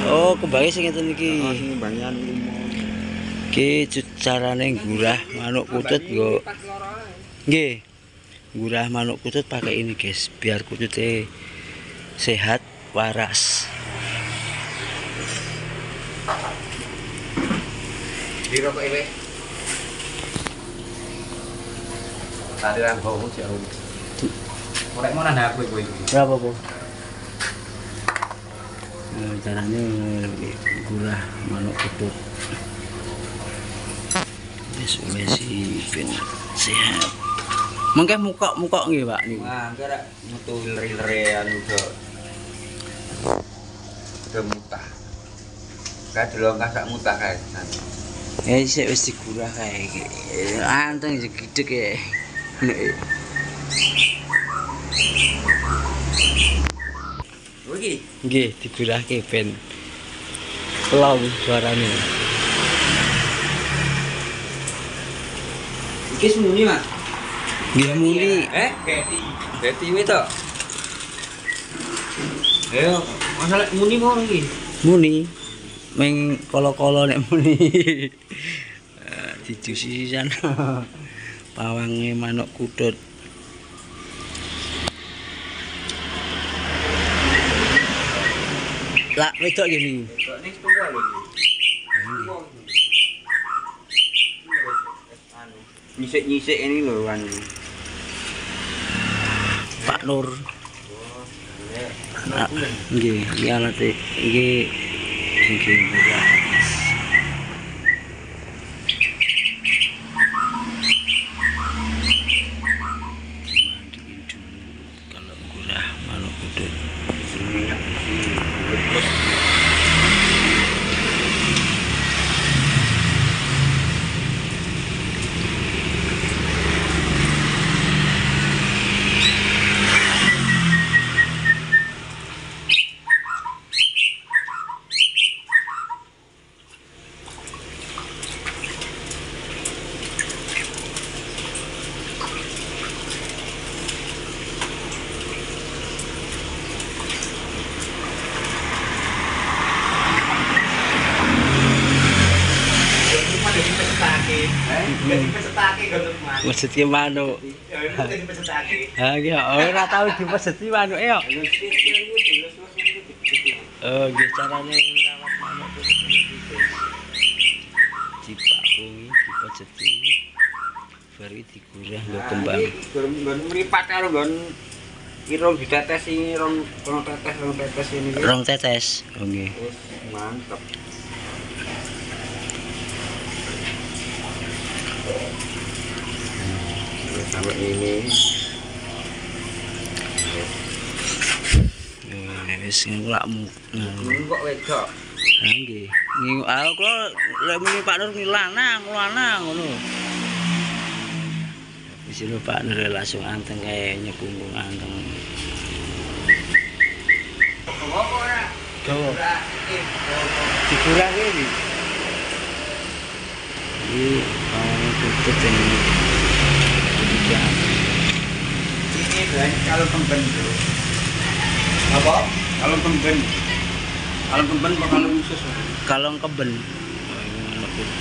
Oh, kembangnya sing ngeten iki. Kembangnya Iki carane ngurah manuk kutut nggo. Nggih. Ngurah manuk kutut pakai ini, guys, biar kututnya sehat, waras. Di rokok ini. Tadi kan bau jauh. Korek mau nanda aku iki. Berapa, Bu? Caranya ngurah manuk kutut. Wis ben sehat. Mengke muka nggih, Pak niku. Nah, kira metu leri-leri anu udah mutah. Kayak delongkah sak mutah kae. Sik wis digurah kae iki. Anteng gidhek ya. Iki Nggih, digurahke ben plong suarane. iki semuni, Mas. Nggih muni. Beti wis to. Ayo, masalah muni mau iki. Muni. Meng kolo-kolo nek muni. Didusi sisan. Pawange manuk kutut. Lah wedok nggih niku. Kok ning sepuluh lho iki. Nyisik-nyisik ini lho anu. Pak Nur. Nggih, iki alate iki murah. Dimandiin dulu kalau murah manuk kutut. Meseti manuk. Ha nggih, ora tau dipeseti manuke yo. Oh, nggih carane ngrawat manuk dipakungi, dipeseti. Bari digurah nggo kembang. Nggon mripat karo nggon irung ditetesi rong tetes ini. Rong tetes. Oh nggih. Mantap. Sampai ini wis ngulakmu. kok wedok. Ha nggih. Kula lek muni Pak Nur lanang ngono. Wis Pak Nur langsung anteng kae nyepunggung anteng. Kok ora? Dawa. Dikurangke iki. Iki tutut ini. Ini kan kalau kemben bro. Apa? Kalau kemben. Kalau kemben apa kalau khusus? Kalong kemben.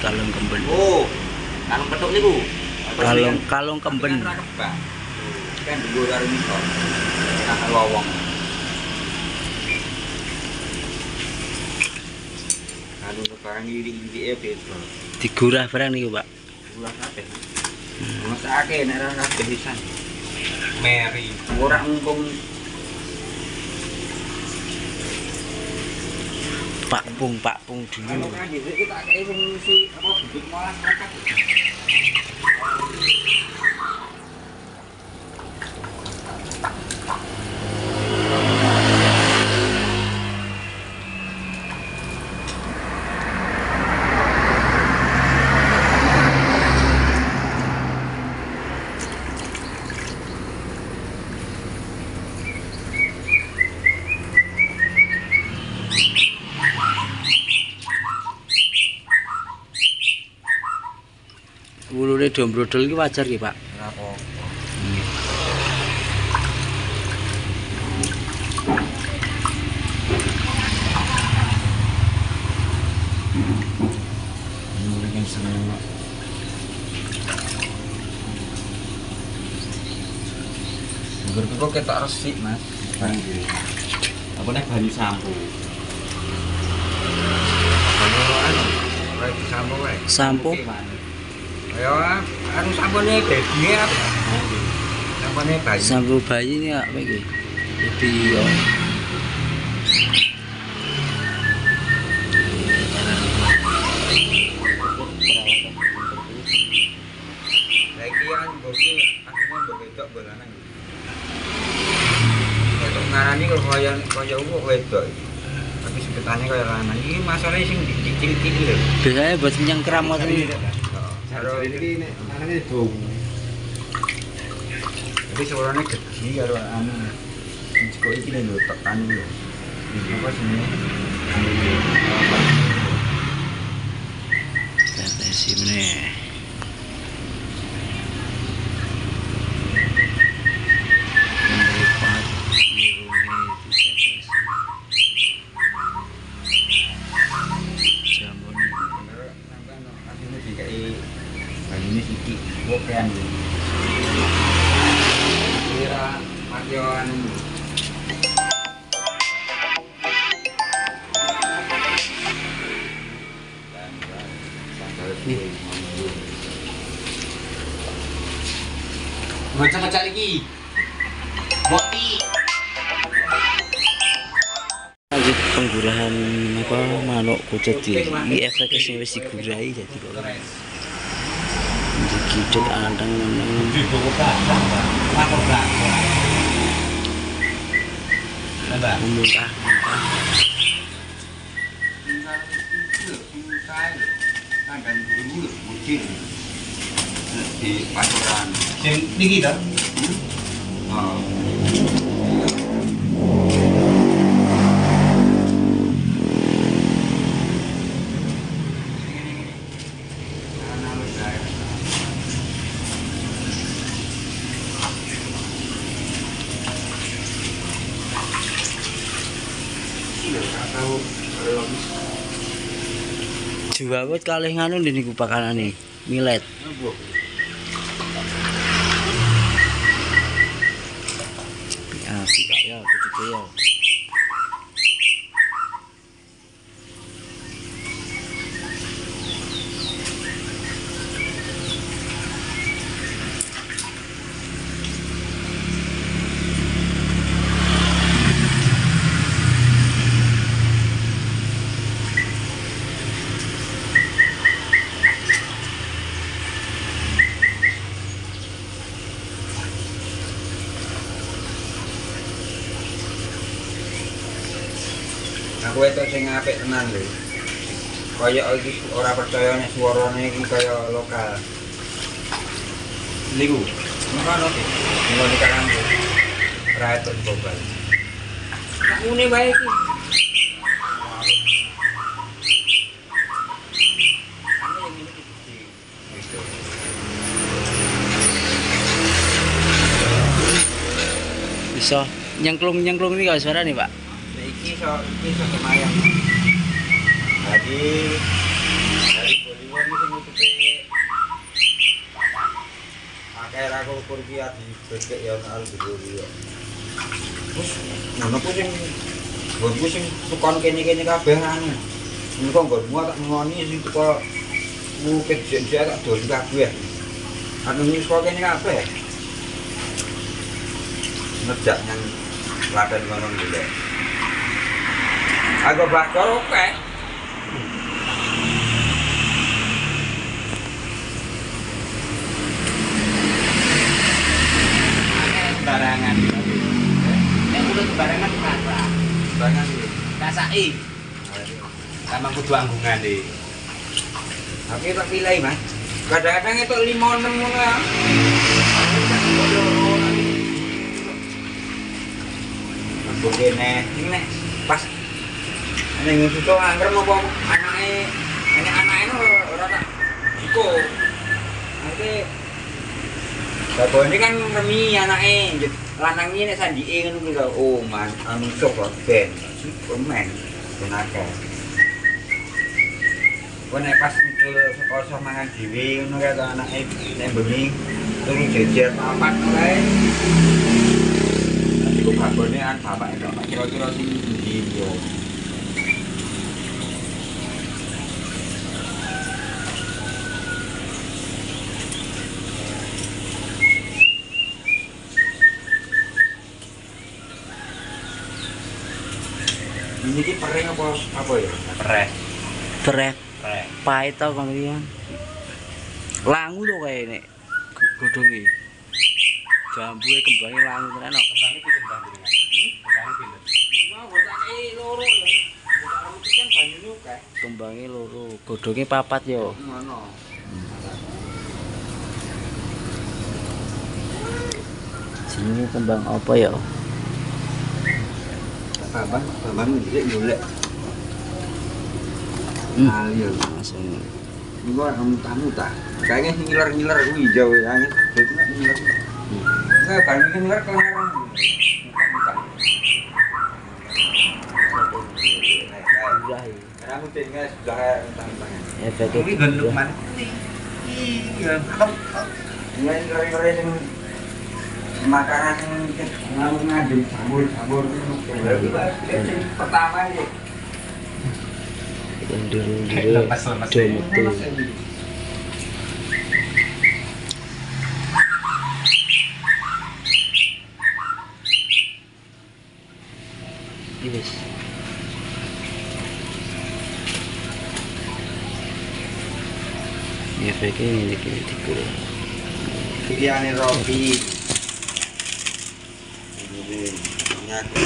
Kalong kemben. Oh, kalong petuk niku. Kalong kemben. Kan dhuwur karo ngisor. Nah, lowong. Anu barang iki beda. Digurah barang niku, Pak. Gurah kabeh. Masake nek ora kabeh pisan. Meri, ora ngungkung Pakpung dulu. kalau kan dhisik tak kei sing ngisi apa bibit molas kakak. Wulune dombrodol iki wajar nggih, Pak? Ora apa. Nggur kok ketok resik, Mas. Apa nek banyu sampo? Banyu anu, ora disampo wae. Sampo. Ya, anu sampone baby apa? Sampone bayi. Sampo bayi ini apa iki? Baby yo. Lagi kan boki asline mbok wedok bolanan. Wedok ngarani kok kaya wedok. Tapi sebetane kaya lanang. Iki masalahe sing dicil-cil lho. Biasanya buat nyengkram ngoten iki. Karo iki nek anane dong. Tapi suarane gede karo anu. Kok iki lho tekan lho. Apa jenenge? Tetesi meneh. Ini siki wokean iki. Kira makyoan Ngocak-ngocak lagi. Boti. Lagi penggurahan apa manuk kucet iki efeknya sing wis digurai dadi kok. Dikidul anteng meneng. Muntah. Di pasaran. Sing niki ta? Oh. Juwawet kalih nganu niku pakanane millet. Ya, tidak ya, begitu ya. Aku itu sing apik tenan lho. Kaya iki ora percaya nek suarane iki kaya lokal. Niku. Ngono iki. Ngono iki kan. Ora itu global. Nek ngene wae iki. Bisa nyengklung-nyengklung ini kalau suara nih, Pak. Iki so kemayang. Jadi dari Boliwon sing nutupe akeh ra kok kurgi adi becek ya ana alur yo. Terus ngono ku sing nggonku sing tukon kene-kene kabeh anu. Engko nggonmu tak ngoni sing teko mukit jek-jek tak dol kabeh. Anu wis kok kene kabeh. Ngejak nang laden ngono golek. Aku bakar oke. Barangan. Nek udah barangan kata. Barangan iki. Kasai. Sama kudu anggungan iki. Oke tak pilih, Mas. Kadang-kadang itu 5 6 ngono ya. Aku kene nek pas ning susu angker apa anake ora tak iku. Nanti babone kan remi anake lanang iki nek sandike ngono kuwi lho. Oh, man, anu sok ben. Superman. Benake. Kok nek pas muncul sekolah mangan dhewe ngono kae anake nek bengi turu jejer papat kae. Iku babone an bapak itu kira-kira sing ndi yo. Ini ki pereng apa ya? Pereh. Trek Pereh. pahit tau kan iki. Langu to kae nek godhonge. Jambuke kembange langu tenan kok. Kembangnya pinter banget. Kembangnya pinter. Mau gotake loro lho. Karo kan banyune akeh. Kembange loro, godhonge papat yo. Ngono. Jenenge kembang apa ya? Babang iki golek. Ayo Langsung iku tamu ta. Kayaknya ngiler-ngiler kuwi hijau ya. Itu ngiler. Enggak kan ngiler kelarang. murah ya. Kamu tinggal sebelah tangan. Efeknya Ini genduk murah. mana? Iya. Ini ngiler-ngiler sing makanan ngadem sabur pertama ini Undur-undur Lepas-lepas dometu. Wis. Ya efeknya ini dikit-dikit. pilihannya roti ini nyaku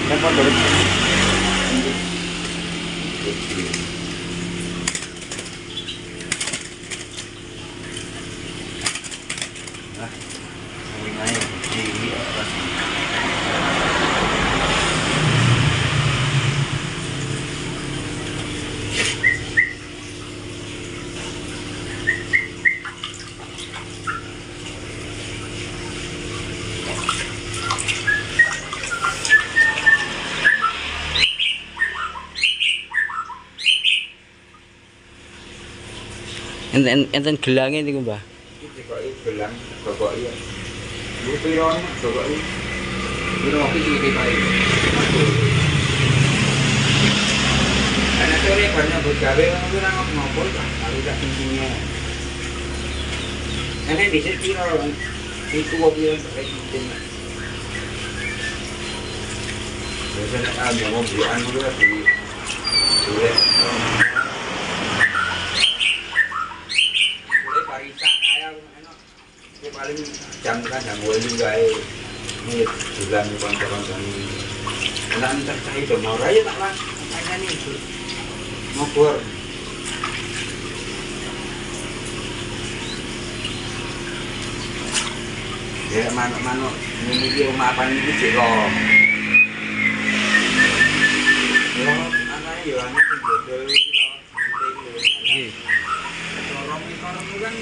apa enten gelangnya niku, Mbah. Iki kok gelang kok iya. Iki piron kok iki. Piro iki bae. Ana sore banyak begawe ngono nang ngopo ta? Karo tak tingginya. Ana dhisik piro iku kok piye iki. Wis nek ana mobilan kuwi di. Paling jam kan jam 8 gawe ini bulan kanca-kancan anak entar cah itu mau raya tak lah kayaknya nih ngobor ya manuk-manuk ini di rumah apa ini sih loh ya anaknya ya anak itu bodoh itu loh Nggih. orang itu kan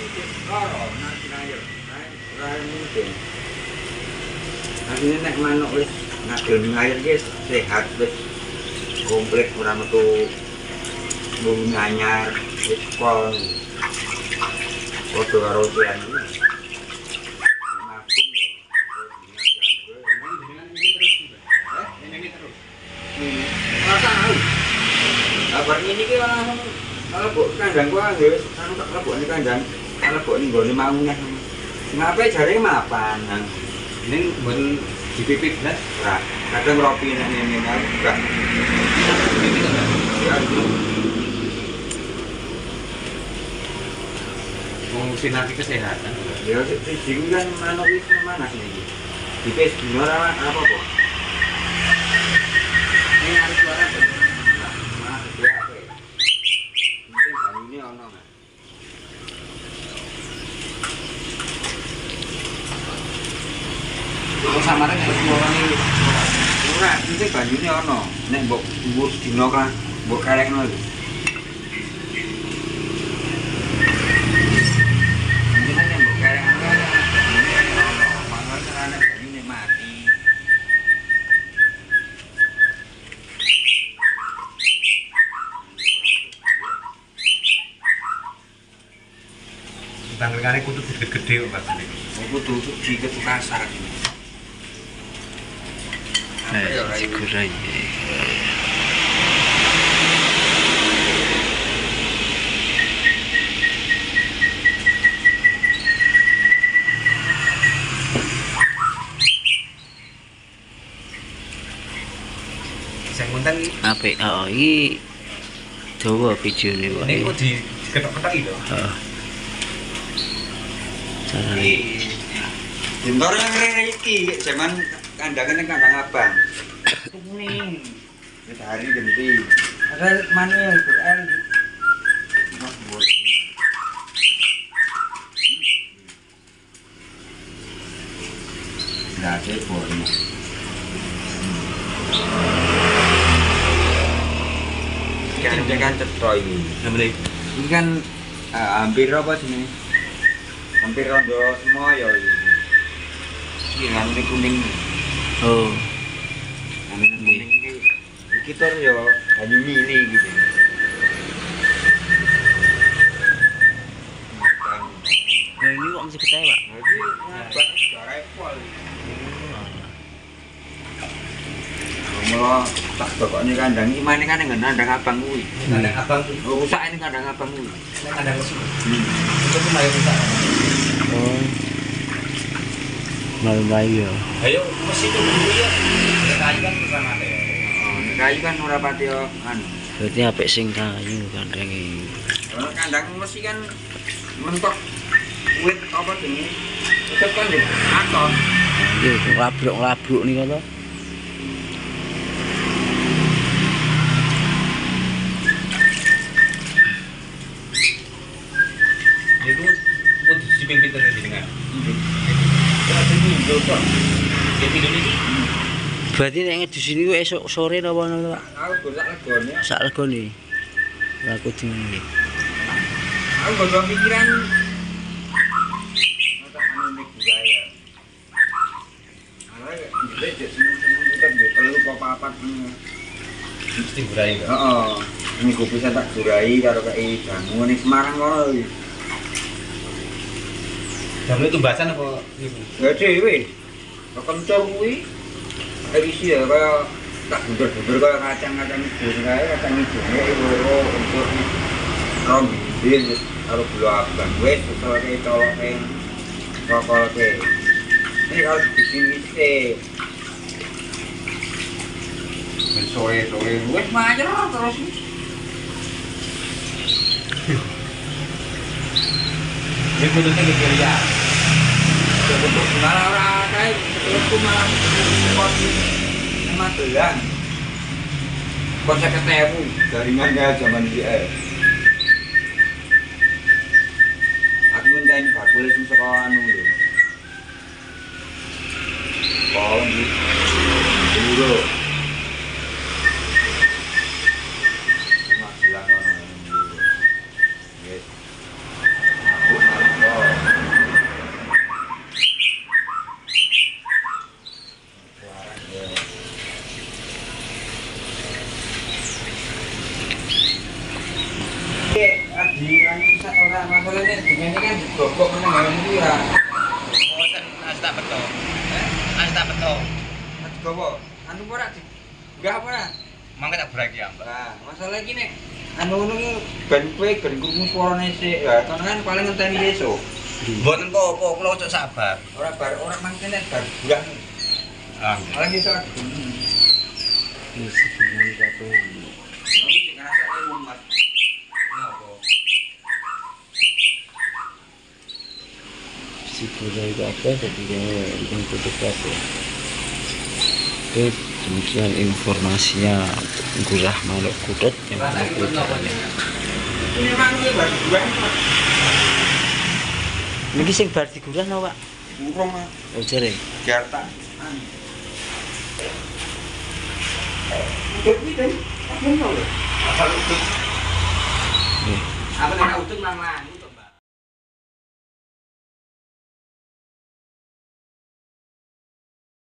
lorong nanti ayo mungkin. Asline nek manuk wis ngadol ning air ki sehat wis komplit ora metu bumi anyar wis pol. Padha karo kian iki. Mabung Ini terus. Rasa tahu. Kabar ini ki langsung kalau mbok kandang ku wis anu tak lebok ning kandang. Kalau mbok ning gone mau neh. Ngapain jari mapan? Ini bukan dipipit kan? Nah, kadang ropi ini enggak. Dipipit kan? Ya, Mengusin nanti kesehatan. ya sing kan manuk wis mana sih iki? Dipes dino apa kok? Ini harus suara tuh. Nah, dia apa ya? Mungkin banyune ono kan. Kalau samaran yang suara ini. Ora, mungkin banyune ono. Nek mbok ngurus dino kan, mbok kerekno lho. Mungkin nek mbok kerekno kan ono. Mangkane karane banyune mati. Tanglingannya kudu gede-gede Mas. Aku tuh dikit kasar. Cigurai. Sing konten Apik. Oh, iki Jawa videone kok. niku diketok-ketok iki lho. Heeh. Carane. Jentor yang rere iki zaman kandangan yang kandang abang. Kuning. Wis hari genti. Ada manual Quran. Mas buat. Nggak ada boleh. Kan kan cetroy ini. Namanya Ini kan hampir apa sih? Hampir rondo semua ya ini. Ini kan ini kuning. Oh, Ini kuning ini. Kita ya banyu mini gitu. nah ini kok masih kecewa, Pak? Jadi nabak suara pol. Mula tak pokoknya kandang ini mana kan dengan kandang abang kuwi. kandang abang tuh. Oh, rusak ini kandang abang kuwi. Kandang mesin. Itu tuh mayu rusak. Oh, malu-malu ya. Ayo mesin itu dulu ya. Kayu kan bisa mati. Oh, nek kayu kan ora pati yo anu. Berarti apik sing kayu kandange. Kalau kandang mesti kan mentok wit apa jenenge? Tetep kan di aton. Iki nglabruk nih kok. Itu pun disipin pinter jenengan. Terus ini yo kok. Di video ini Berarti nek di sini ku esuk sore napa ngono, Pak? Aku golek legone. Sak regane. Laku dingin. Aku bodoh pikiran. Mata anu nek budaya. Ala ya iki seneng-seneng kita mbek telu apa papat ngono. mesti burai kok. Heeh. Ini gue bisa tak jurai karo kei jamu ning Semarang kono. Jamu itu bahasan apa niku? Ya dhewe. Kok kencur kuwi. Isi ya kaya tak bunder-bunder kaya kacang-kacang ijo kae kacang ijo kae loro kencur rong bibir karo gula abang wis sesuai coloke cokolte. Ini harus disini sore-sore wis mayer terus. Ini kudusnya gitu ya. Untuk malah ora kae itu malah Magelang. Konsep ketemu jaringan kayak zaman dia. Aku mintain bakul sing saka anu lho. Pohon di Duro. Magelang ono. Yes. Aku masalahnya dengan ini kan diblokok menengah itu ya. Oh, tak betul. Tak betul. Mas gowo, anu ora di enggak apa ora. Mangga tak berai ya, Mbak. Nah, masalah iki nek anu ngono ben kowe ben krungu suarane sik. Ya, kono kan paling ngenteni esuk. Mboten apa-apa, kula ojo sabar. Ora bar ora mangkene bar bulan. Ah, Lagi iso. Ini segini kabeh. Aku sing ngrasake umat. napa? Cigurai kabeh dadi bikin tutup kabeh. Oke, demikian informasinya Gurah Maluk Kutut yang pernah kita. Ini memang iki bar bulan. Niki sing bar digurah napa, Pak? Urung Oh, jere. Jakarta. Udah iki, Den. Aku tahu. Asal utuh. Nggih. Apa nek utuh lang-lang.